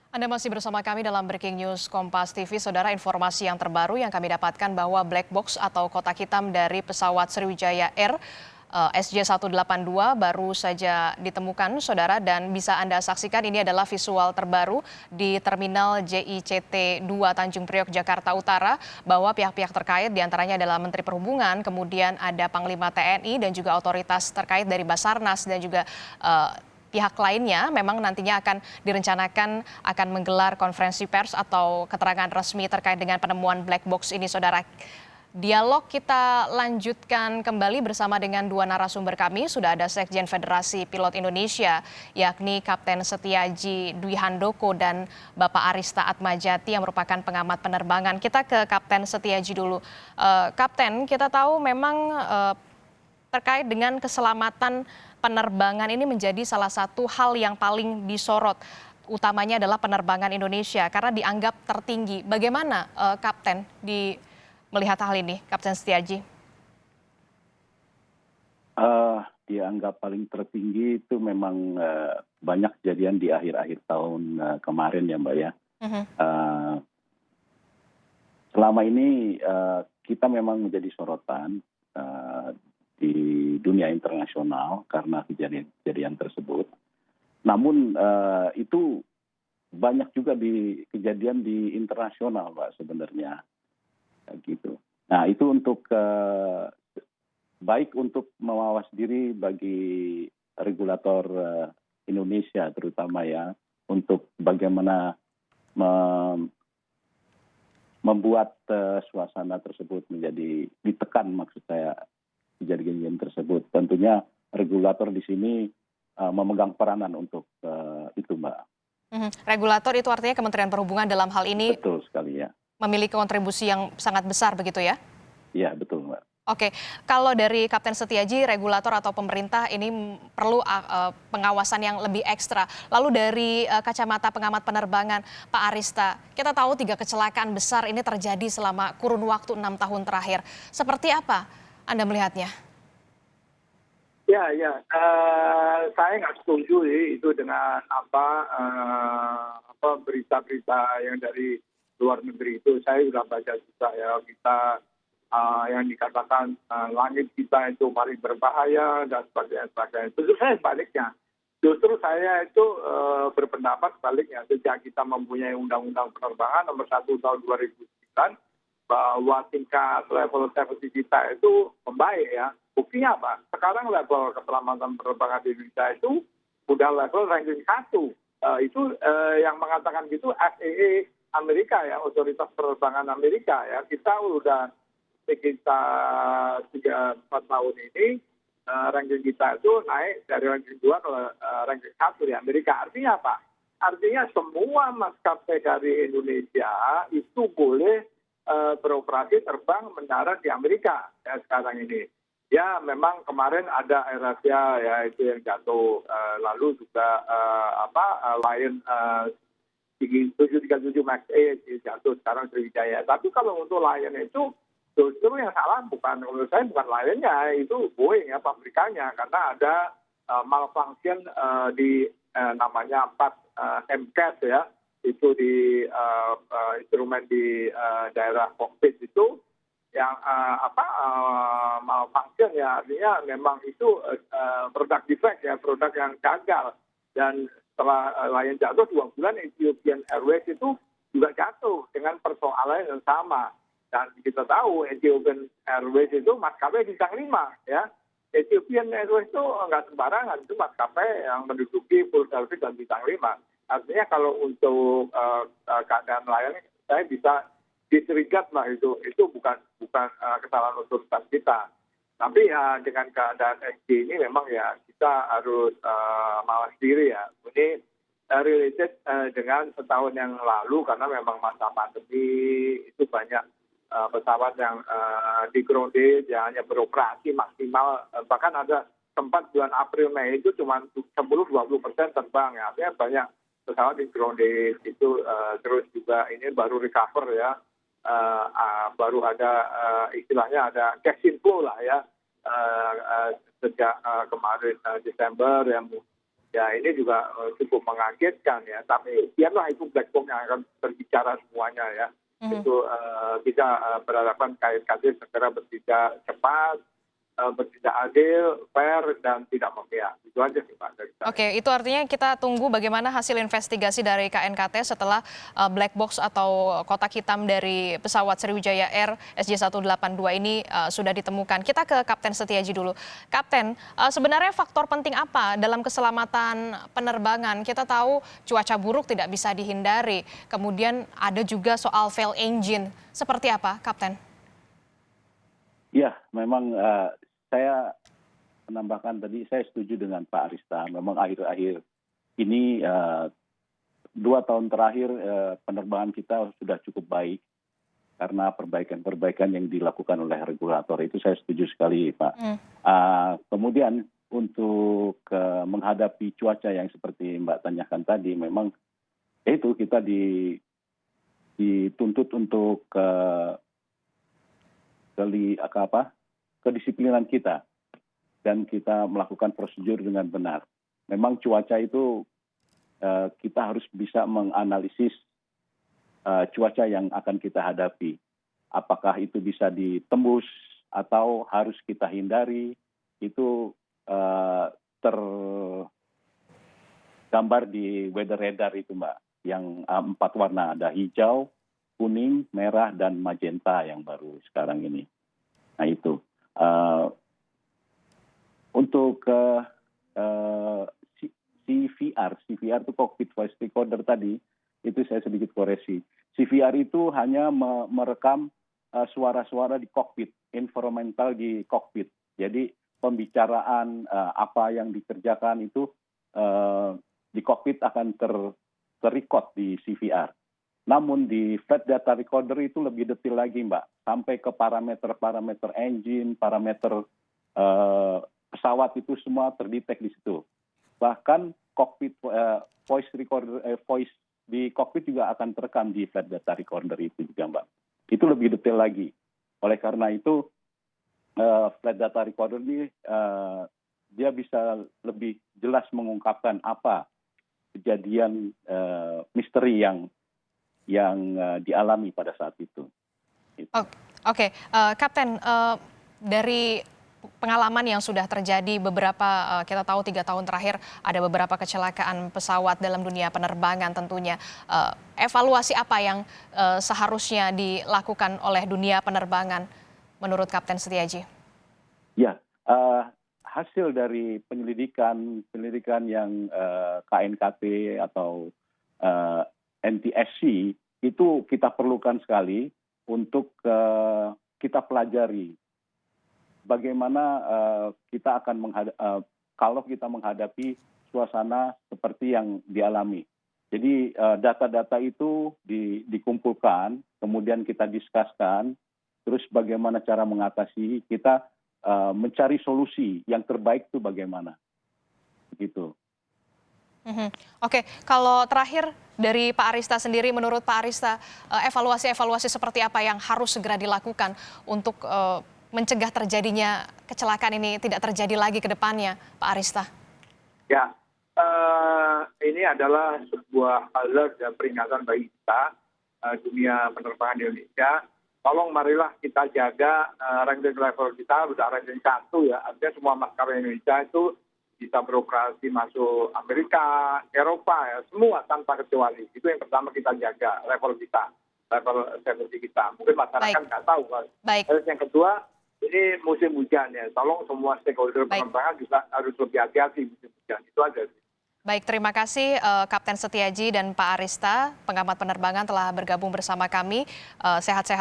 Anda masih bersama kami dalam Breaking News Kompas TV. Saudara, informasi yang terbaru yang kami dapatkan bahwa black box atau kotak hitam dari pesawat Sriwijaya Air SJ182 baru saja ditemukan, Saudara, dan bisa Anda saksikan ini adalah visual terbaru di Terminal JICT 2 Tanjung Priok, Jakarta Utara, bahwa pihak-pihak terkait diantaranya adalah Menteri Perhubungan, kemudian ada Panglima TNI dan juga otoritas terkait dari Basarnas dan juga pihak lainnya memang nantinya akan direncanakan akan menggelar konferensi pers atau keterangan resmi terkait dengan penemuan black box ini, Saudara. Dialog kita lanjutkan kembali bersama dengan dua narasumber kami. Sudah ada Sekjen Federasi Pilot Indonesia, yakni Kapten Setiaji Dwi Handoko dan Bapak Arista Atmajati yang merupakan pengamat penerbangan. Kita ke Kapten Setiaji dulu. Kapten, kita tahu memang terkait dengan keselamatan penerbangan ini menjadi salah satu hal yang paling disorot, utamanya adalah penerbangan Indonesia karena dianggap tertinggi. Bagaimana Kapten melihat hal ini, Kapten Setiaji? Dianggap paling tertinggi itu memang banyak kejadian di akhir-akhir tahun kemarin ya Mbak ya. Selama ini kita memang menjadi sorotan di dunia internasional karena kejadian tersebut. Namun itu banyak juga kejadian di internasional Pak sebenarnya. Gitu. Nah itu untuk baik untuk mawas diri bagi regulator Indonesia terutama ya, untuk bagaimana membuat suasana tersebut menjadi ditekan, maksud saya kejadian tersebut. Tentunya regulator di sini memegang peranan untuk itu Mbak. Regulator itu artinya Kementerian Perhubungan dalam hal ini. Betul sekali ya. Memiliki kontribusi yang sangat besar begitu ya? Iya betul Mbak. Oke, kalau dari Kapten Setiaji, regulator atau pemerintah ini perlu pengawasan yang lebih ekstra. Lalu dari kacamata pengamat penerbangan, Pak Arista, kita tahu 3 kecelakaan besar ini terjadi selama kurun waktu 6 tahun terakhir. Seperti apa Anda melihatnya? Ya, saya nggak setuju itu dengan berita-berita yang dari luar negeri itu. Saya sudah baca juga ya, kita yang dikatakan langit kita itu paling berbahaya dan sebagainya. Justru saya sebaliknya. Justru saya itu berpendapat sebaliknya. Sejak kita mempunyai Undang-Undang Penerbangan nomor 1 tahun 2009, bahwa tingkat level safety kita itu membaik ya. Buktinya apa? Sekarang level keselamatan penerbangan di Indonesia itu udah level ranking 1. Itu yang mengatakan gitu FAA Amerika ya, otoritas penerbangan Amerika ya. Kita udah sekitar 3-4 tahun ini ranking kita itu naik dari ranking 2 ke ranking 1 di Amerika. Artinya apa? Artinya semua maskapai dari Indonesia itu boleh beroperasi terbang mendarat di Amerika ya sekarang ini. Ya memang kemarin ada AirAsia ya itu yang jatuh, lalu juga Lion 737 Max A jatuh sekarang Sriwijaya. Tapi kalau untuk Lion itu justru yang salah menurut saya bukan Lionnya, itu Boeing ya pabrikannya, karena ada malfunction di namanya 4 MCAS ya, itu di instrumen di daerah kokpit itu yang malfunction ya, artinya memang itu produk defect ya, produk yang gagal. Dan setelah Lion jatuh 2 bulan, Ethiopian Airways itu juga jatuh dengan persoalan yang sama. Dan kita tahu Ethiopian Airways itu maskapai bintang 5 ya. Ethiopian Airways itu nggak sembarangan, itu maskapai yang menduduki full service dan bintang 5. Artinya kalau untuk keadaan Lion, saya bisa disregard lah itu bukan kesalahan otoritas kita. Tapi ya dengan keadaan SG ini memang ya kita harus mawas diri ya. Ini related dengan setahun yang lalu karena memang masa pandemi itu banyak pesawat yang di-grounded yang hanya beroperasi maksimal. Bahkan ada tempat bulan April Mei itu cuma 10-20% terbang ya. Artinya banyak pesawat di-grounded itu, terus juga ini baru recover ya. Baru ada istilahnya ada cash inflow lah ya sejak kemarin Desember yang Ya ini juga cukup mengagetkan ya. Tapi biarlah itu black box yang akan berbicara semuanya ya. Itu kita berharapan KNKT segera bertindak cepat, bertindak adil, fair, dan tidak memihak. Itu aja sih Pak dari saya. Oke, itu artinya kita tunggu bagaimana hasil investigasi dari KNKT setelah black box atau kotak hitam dari pesawat Sriwijaya Air SJ182 ini sudah ditemukan. Kita ke Kapten Setiaji dulu. Kapten, sebenarnya faktor penting apa dalam keselamatan penerbangan? Kita tahu cuaca buruk tidak bisa dihindari. Kemudian ada juga soal fail engine. Seperti apa, Kapten? Ya, memang saya menambahkan tadi, saya setuju dengan Pak Arista. Memang akhir-akhir ini 2 tahun terakhir penerbangan kita sudah cukup baik karena perbaikan-perbaikan yang dilakukan oleh regulator. Itu saya setuju sekali, Pak. Kemudian untuk menghadapi cuaca yang seperti Mbak tanyakan tadi, memang itu kita dituntut untuk kedisiplinan kita. Dan kita melakukan prosedur dengan benar. Memang cuaca itu kita harus bisa menganalisis cuaca yang akan kita hadapi. Apakah itu bisa ditembus atau harus kita hindari, itu tergambar di weather radar itu Mbak. Yang 4 warna, ada hijau, kuning, merah, dan magenta yang baru sekarang ini. Nah itu. Untuk CVR itu cockpit voice recorder tadi, itu saya sedikit koreksi. CVR itu hanya merekam suara-suara di kokpit, environmental di kokpit. Jadi pembicaraan apa yang dikerjakan itu di kokpit akan terrecord di CVR. Namun di flight data recorder itu lebih detail lagi Mbak, sampai ke parameter engine, parameter pesawat itu semua terdetek di situ. Bahkan kokpit voice di kokpit juga akan terekam di flight data recorder itu juga Mbak. Itu lebih detail lagi. Oleh karena itu flight data recorder ini dia bisa lebih jelas mengungkapkan apa kejadian misteri yang dialami pada saat itu. Oke. Kapten, dari pengalaman yang sudah terjadi beberapa, kita tahu 3 tahun terakhir ada beberapa kecelakaan pesawat dalam dunia penerbangan tentunya. Evaluasi apa yang seharusnya dilakukan oleh dunia penerbangan menurut Kapten Setiaji? Ya, hasil dari penyelidikan yang KNKT atau NTSC itu kita perlukan sekali untuk kita pelajari bagaimana kita akan kalau kita menghadapi suasana seperti yang dialami. Jadi data-data itu dikumpulkan, kemudian kita diskuskan, terus bagaimana cara mengatasi, kita mencari solusi yang terbaik itu bagaimana. Begitu. Oke, kalau terakhir dari Pak Arista sendiri, menurut Pak Arista, evaluasi seperti apa yang harus segera dilakukan untuk mencegah terjadinya kecelakaan ini tidak terjadi lagi ke depannya, Pak Arista? Ya, ini adalah sebuah alert dan peringatan bagi kita, dunia penerbangan di Indonesia. Tolong marilah kita jaga ranking level kita, sudah ranking 1 ya. Artinya semua maskapai Indonesia itu bisa beroperasi masuk Amerika, Eropa ya, semua tanpa kecuali. Itu yang pertama kita jaga, level kita, level safety kita. Mungkin masyarakat nggak tahu. Terus yang kedua, ini musim hujan ya. Tolong semua stakeholder penerbangan juga harus lebih hati-hati musim hujan. Itu aja. Baik, terima kasih Kapten Setiaji dan Pak Arista, pengamat penerbangan telah bergabung bersama kami. Sehat-sehat.